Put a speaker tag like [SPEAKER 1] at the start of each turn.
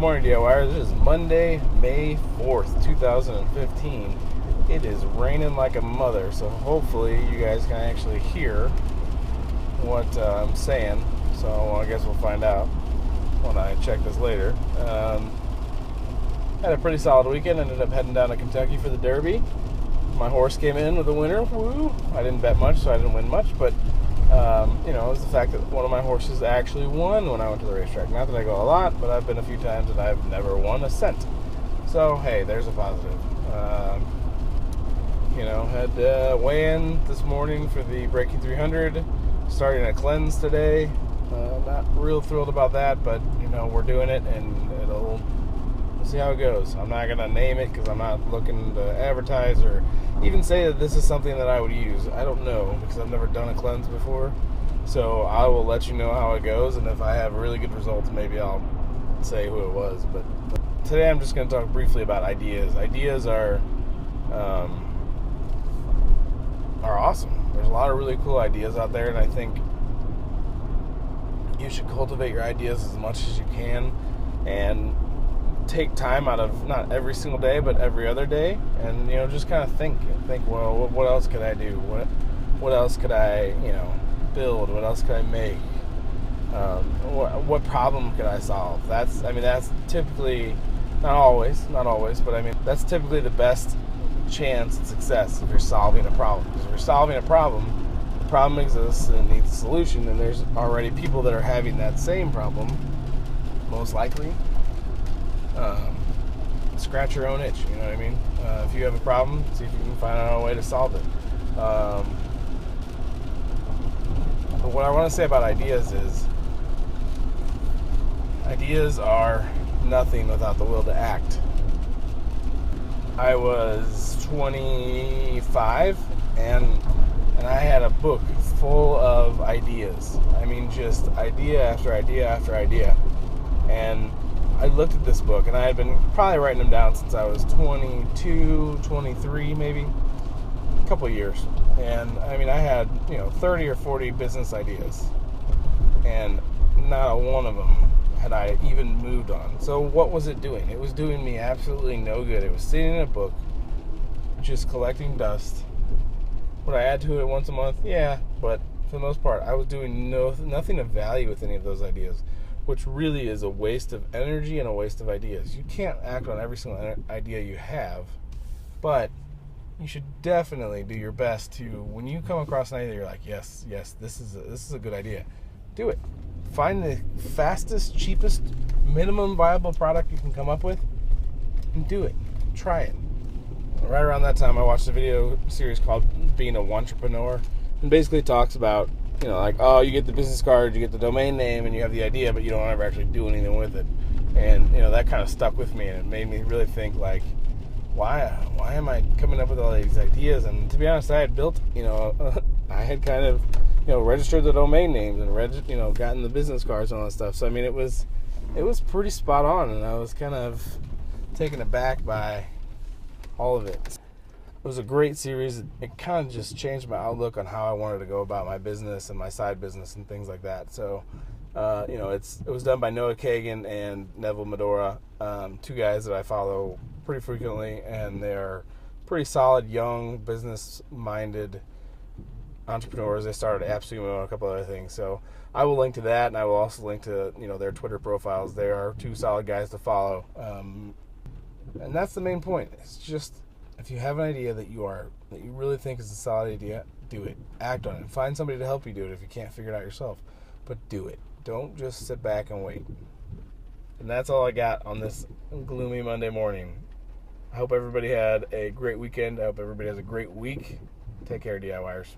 [SPEAKER 1] morning, DIYers. It is Monday, May 4th, 2015. It is raining like a mother, so hopefully you guys can actually hear what I'm saying. So I guess we'll find out when I check this later. Had a pretty solid weekend. Ended up heading down to Kentucky for the Derby. My horse came in with a winner. Woo! I didn't bet much, so I didn't win much, but it was the fact that one of my horses actually won when I went to the racetrack. Not that I go a lot, but I've been a few times and I've never won a cent. So, hey, there's a positive. Had weigh-in this morning for the Breaking 300. Starting a cleanse today. Not real thrilled about that, but, we're doing it, and we'll see how it goes. I'm not going to name it because I'm not looking to advertise or even say that this is something that I would use. I don't know because I've never done a cleanse before. So I will let you know how it goes, and if I have really good results, maybe I'll say who it was. But today I'm just going to talk briefly about ideas. Ideas are awesome. There's a lot of really cool ideas out there, and I think you should cultivate your ideas as much as you can and take time out of not every single day but every other day, and just kind of think, well, what else could I do, what else could I build, what else could I make, what problem could I solve. That's typically not always, but that's typically the best chance at success if you're solving a problem. Because if you're solving a problem, the problem exists and it needs a solution, and there's already people that are having that same problem, most likely. Scratch your own itch, you know what I mean? If you have a problem, see if you can find out a way to solve it. But what I want to say about ideas is, ideas are nothing without the will to act. I was 25 and I had a book full of ideas. Just idea after idea after idea. And I looked at this book, and I had been probably writing them down since I was 22, 23, maybe a couple of years. And I had 30 or 40 business ideas, and not one of them had I even moved on. So what was it doing? It was doing me absolutely no good. It was sitting in a book, just collecting dust. Would I add to it once a month? Yeah, but for the most part, I was doing nothing of value with any of those ideas, which really is a waste of energy and a waste of ideas. You can't act on every single idea you have, but you should definitely do your best to, when you come across an idea, you're like, yes, this is a good idea. Do it. Find the fastest, cheapest, minimum viable product you can come up with, and do it. Try it. Right around that time, I watched a video series called Being a Wantrepreneur, and basically talks about, you get the business card, you get the domain name, and you have the idea, but you don't ever actually do anything with it. And, that kind of stuck with me, and it made me really think, why am I coming up with all these ideas? And to be honest, I had built, I had kind of, registered the domain names and, gotten the business cards and all that stuff. So, it was pretty spot on, and I was kind of taken aback by all of it. It was a great series. It kind of just changed my outlook on how I wanted to go about my business and my side business and things like that. So, it was done by Noah Kagan and Neville Medhora, two guys that I follow pretty frequently, and they're pretty solid, young, business-minded entrepreneurs. They started AppSumo and a couple other things. So I will link to that, and I will also link to their Twitter profiles. They are two solid guys to follow, and that's the main point. It's just, if you have an idea that you really think is a solid idea, do it. Act on it. Find somebody to help you do it if you can't figure it out yourself. But do it. Don't just sit back and wait. And that's all I got on this gloomy Monday morning. I hope everybody had a great weekend. I hope everybody has a great week. Take care, DIYers.